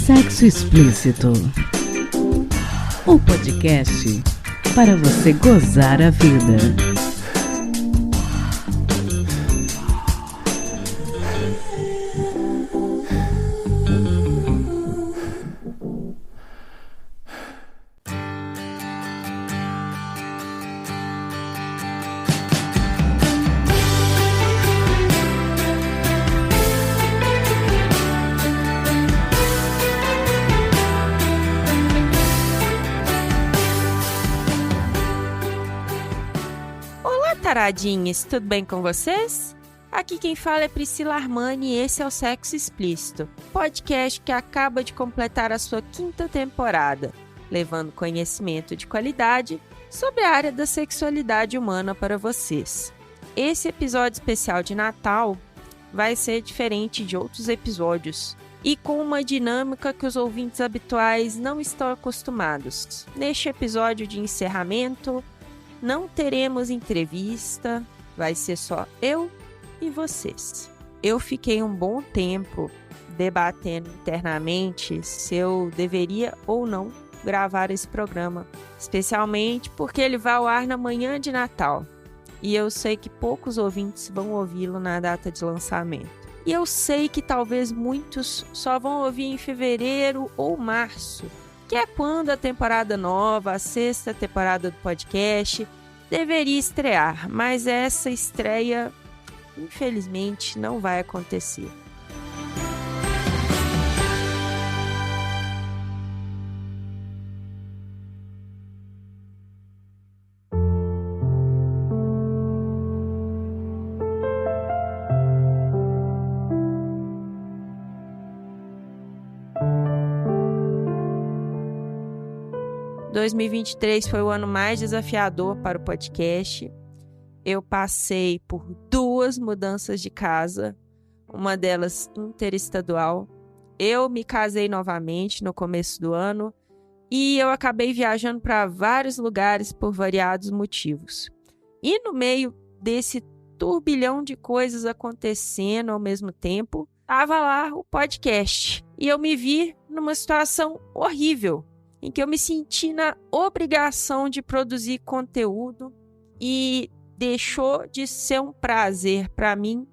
Sexo Explícito, o podcast para você gozar a vida. Taradinhas, tudo bem com vocês? Aqui quem fala é Priscila Armani e esse é o Sexo Explícito, podcast que acaba de completar a sua 5ª temporada, levando conhecimento de qualidade sobre a área da sexualidade humana para vocês. Esse episódio especial de Natal vai ser diferente de outros episódios e com uma dinâmica que os ouvintes habituais não estão acostumados. Neste episódio de encerramento, não teremos entrevista, vai ser só eu e vocês. Eu fiquei um bom tempo debatendo internamente se eu deveria ou não gravar esse programa, especialmente porque ele vai ao ar na manhã de Natal. E eu sei que poucos ouvintes vão ouvi-lo na data de lançamento. E eu sei que talvez muitos só vão ouvir em fevereiro ou março, que é quando a temporada nova, a 6ª temporada do podcast, deveria estrear, mas essa estreia, infelizmente, não vai acontecer. Em 2023 foi o ano mais desafiador para o podcast. Eu passei por 2 mudanças de casa, uma delas interestadual. Eu me casei novamente no começo do ano e eu acabei viajando para vários lugares por variados motivos. E no meio desse turbilhão de coisas acontecendo ao mesmo tempo, estava lá o podcast. E eu me vi numa situação horrível, em que eu me senti na obrigação de produzir conteúdo e deixou de ser um prazer para mim,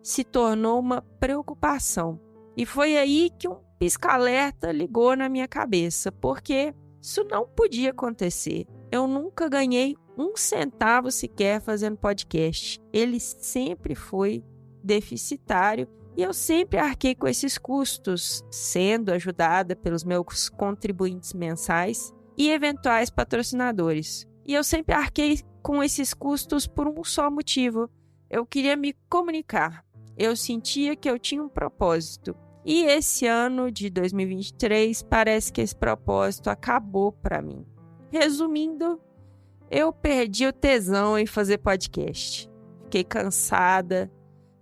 se tornou uma preocupação. E foi aí que um pisca-alerta ligou na minha cabeça, porque isso não podia acontecer. Eu nunca ganhei 1 centavo sequer fazendo podcast. Ele sempre foi deficitário. E eu sempre arquei com esses custos, sendo ajudada pelos meus contribuintes mensais e eventuais patrocinadores. E eu sempre arquei com esses custos por um só motivo. Eu queria me comunicar. Eu sentia que eu tinha um propósito. E esse ano de 2023 parece que esse propósito acabou para mim. Resumindo, eu perdi o tesão em fazer podcast. Fiquei cansada,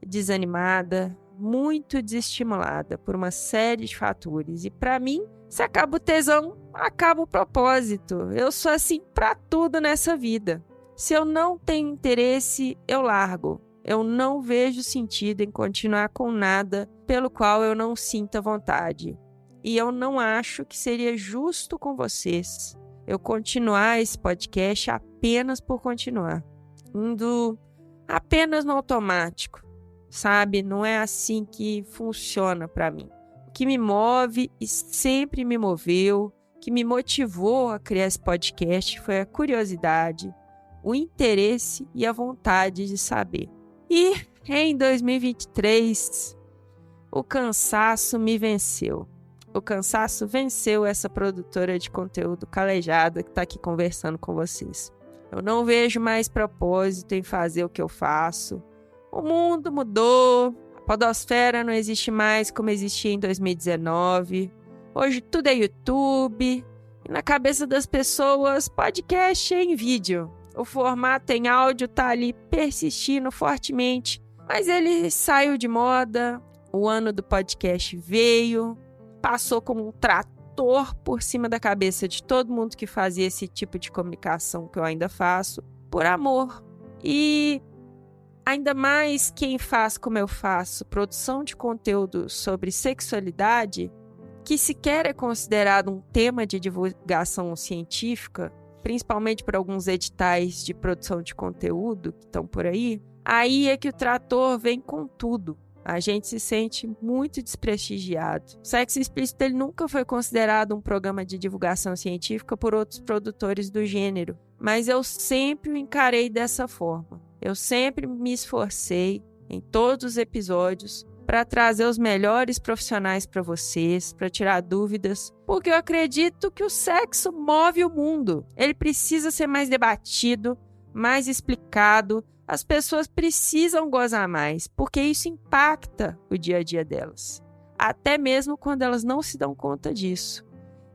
desanimada, muito desestimulada por uma série de fatores. E para mim, se acaba o tesão, acaba o propósito. Eu sou assim para tudo nessa vida. Se eu não tenho interesse, eu largo. Eu não vejo sentido em continuar com nada pelo qual eu não sinta vontade. E eu não acho que seria justo com vocês eu continuar esse podcast apenas por continuar, indo apenas no automático. Sabe, não é assim que funciona para mim. O que me move e sempre me moveu, que me motivou a criar esse podcast foi a curiosidade, o interesse e a vontade de saber. E em 2023, o cansaço me venceu. O cansaço venceu essa produtora de conteúdo calejada que está aqui conversando com vocês. Eu não vejo mais propósito em fazer o que eu faço. O mundo mudou, a podosfera não existe mais como existia em 2019. Hoje tudo é YouTube e na cabeça das pessoas podcast é em vídeo. O formato em áudio tá ali persistindo fortemente, mas ele saiu de moda. O ano do podcast veio, passou como um trator por cima da cabeça de todo mundo que fazia esse tipo de comunicação que eu ainda faço, por amor. E ainda mais quem faz como eu faço, produção de conteúdo sobre sexualidade, que sequer é considerado um tema de divulgação científica, principalmente por alguns editais de produção de conteúdo que estão por aí é que o trator vem com tudo. A gente se sente muito desprestigiado. O Sexo Explícito ele nunca foi considerado um programa de divulgação científica por outros produtores do gênero, mas eu sempre o encarei dessa forma. Eu sempre me esforcei em todos os episódios para trazer os melhores profissionais para vocês, para tirar dúvidas, porque eu acredito que o sexo move o mundo. Ele precisa ser mais debatido, mais explicado. As pessoas precisam gozar mais, porque isso impacta o dia a dia delas, até mesmo quando elas não se dão conta disso.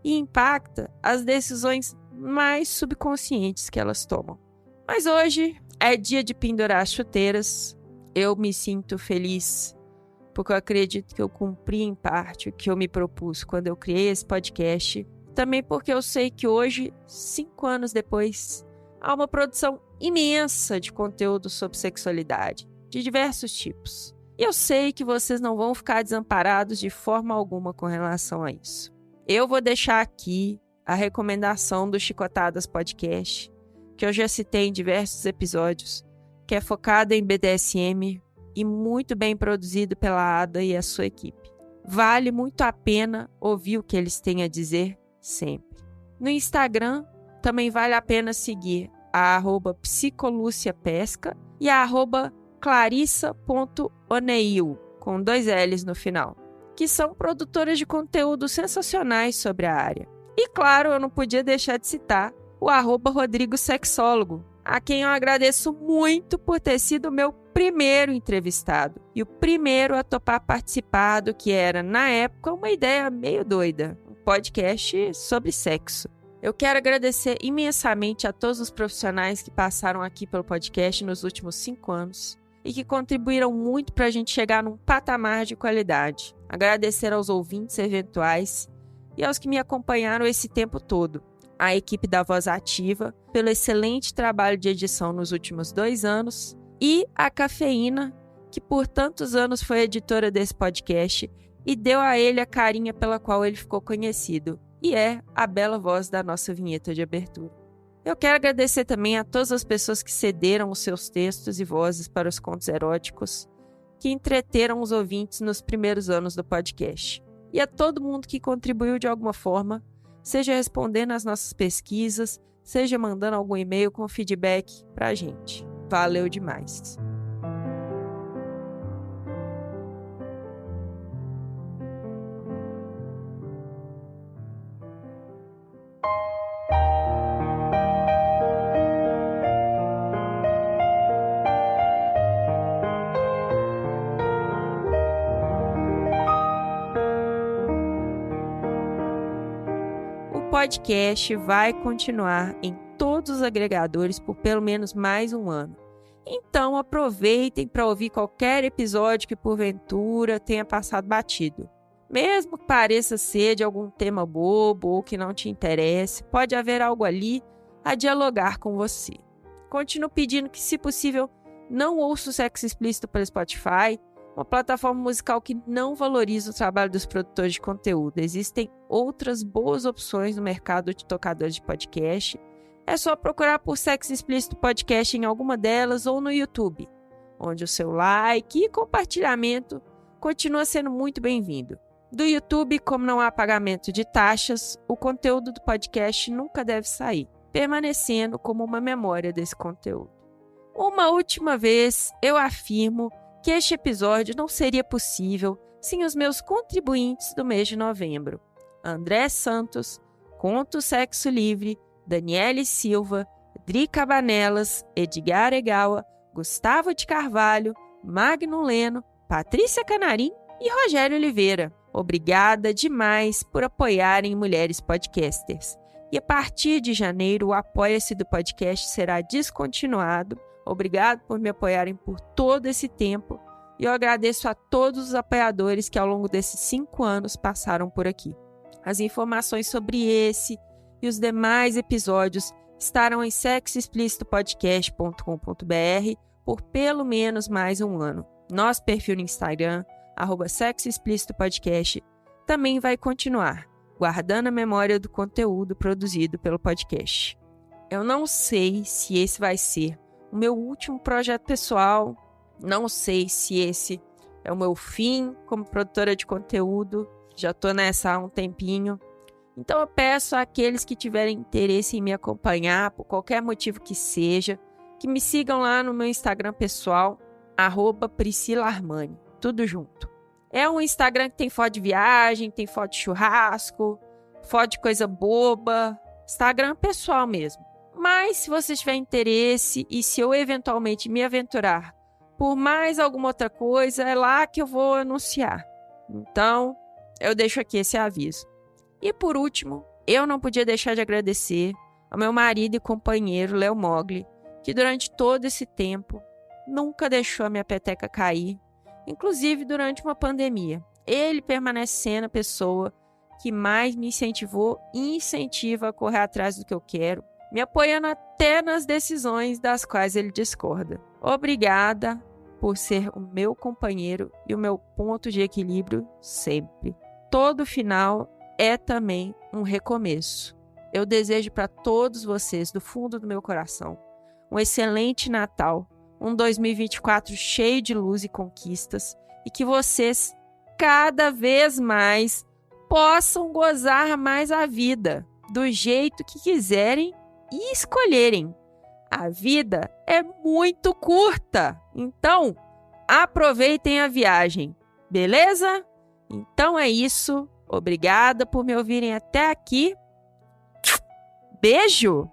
E impacta as decisões mais subconscientes que elas tomam. Mas hoje é dia de pendurar as chuteiras. Eu me sinto feliz, porque eu acredito que eu cumpri em parte o que eu me propus quando eu criei esse podcast. Também porque eu sei que hoje, 5 anos depois, há uma produção imensa de conteúdo sobre sexualidade, de diversos tipos. E eu sei que vocês não vão ficar desamparados de forma alguma com relação a isso. Eu vou deixar aqui a recomendação do Chicotadas Podcast, que eu já citei em diversos episódios, que é focado em BDSM e muito bem produzido pela Ada e a sua equipe. Vale muito a pena ouvir o que eles têm a dizer sempre. No Instagram, também vale a pena seguir a @psicolúciapesca e a @clarissa.oneil, com 2 L's no final, que são produtoras de conteúdo sensacionais sobre a área. E claro, eu não podia deixar de citar o @rodrigosexólogo, a quem eu agradeço muito por ter sido o meu primeiro entrevistado e o primeiro a topar participar do que era, na época, uma ideia meio doida, um podcast sobre sexo. Eu quero agradecer imensamente a todos os profissionais que passaram aqui pelo podcast nos últimos 5 anos e que contribuíram muito para a gente chegar num patamar de qualidade. Agradecer aos ouvintes eventuais e aos que me acompanharam esse tempo todo. A equipe da Voz Ativa, pelo excelente trabalho de edição nos últimos 2 anos, e a Cafeína, que por tantos anos foi editora desse podcast e deu a ele a carinha pela qual ele ficou conhecido, e é a bela voz da nossa vinheta de abertura. Eu quero agradecer também a todas as pessoas que cederam os seus textos e vozes para os contos eróticos, que entreteram os ouvintes nos primeiros anos do podcast. E a todo mundo que contribuiu de alguma forma, seja respondendo às nossas pesquisas, seja mandando algum e-mail com feedback para a gente. Valeu demais! O podcast vai continuar em todos os agregadores por pelo menos mais um ano. Então aproveitem para ouvir qualquer episódio que porventura tenha passado batido. Mesmo que pareça ser de algum tema bobo ou que não te interesse, pode haver algo ali a dialogar com você. Continuo pedindo que, se possível, não ouça o Sexo Explícito pelo Spotify, uma plataforma musical que não valoriza o trabalho dos produtores de conteúdo. Existem outras boas opções no mercado de tocadores de podcast. É só procurar por Sexo Explícito Podcast em alguma delas ou no YouTube, onde o seu like e compartilhamento continua sendo muito bem-vindo. Do YouTube, como não há pagamento de taxas, o conteúdo do podcast nunca deve sair, permanecendo como uma memória desse conteúdo. Uma última vez, eu afirmo que este episódio não seria possível sem os meus contribuintes do mês de novembro: André Santos, Conto Sexo Livre, Daniele Silva, Dri Cabanelas, Edgar Egawa, Gustavo de Carvalho, Magno Leno, Patrícia Canarim e Rogério Oliveira. Obrigada demais por apoiarem Mulheres Podcasters. E a partir de janeiro, o Apoia-se do podcast será descontinuado. Obrigado por me apoiarem por todo esse tempo. E eu agradeço a todos os apoiadores que ao longo desses 5 anos passaram por aqui. As informações sobre esse e os demais episódios estarão em sexoexplicitopodcast.com.br por pelo menos mais um ano. Nosso perfil no Instagram, @sexoexplicitopodcast, também vai continuar, guardando a memória do conteúdo produzido pelo podcast. Eu não sei se esse vai ser o meu último projeto pessoal, não sei se esse é o meu fim como produtora de conteúdo, já estou nessa há um tempinho. Então eu peço àqueles que tiverem interesse em me acompanhar, por qualquer motivo que seja, que me sigam lá no meu Instagram pessoal, @PriscilaArmani, tudo junto. É um Instagram que tem foto de viagem, tem foto de churrasco, foto de coisa boba, Instagram pessoal mesmo. Mas se você tiver interesse e se eu eventualmente me aventurar por mais alguma outra coisa, é lá que eu vou anunciar. Então, eu deixo aqui esse aviso. E por último, eu não podia deixar de agradecer ao meu marido e companheiro, Léo Mogli, que durante todo esse tempo nunca deixou a minha peteca cair, inclusive durante uma pandemia. Ele permanece sendo a pessoa que mais me incentivou e incentiva a correr atrás do que eu quero, me apoiando até nas decisões das quais ele discorda. Obrigada por ser o meu companheiro e o meu ponto de equilíbrio sempre. Todo final é também um recomeço. Eu desejo para todos vocês, do fundo do meu coração, um excelente Natal, um 2024 cheio de luz e conquistas, e que vocês, cada vez mais, possam gozar mais a vida, do jeito que quiserem e escolherem. A vida é muito curta, então aproveitem a viagem, beleza? Então é isso. Obrigada por me ouvirem até aqui. Beijo!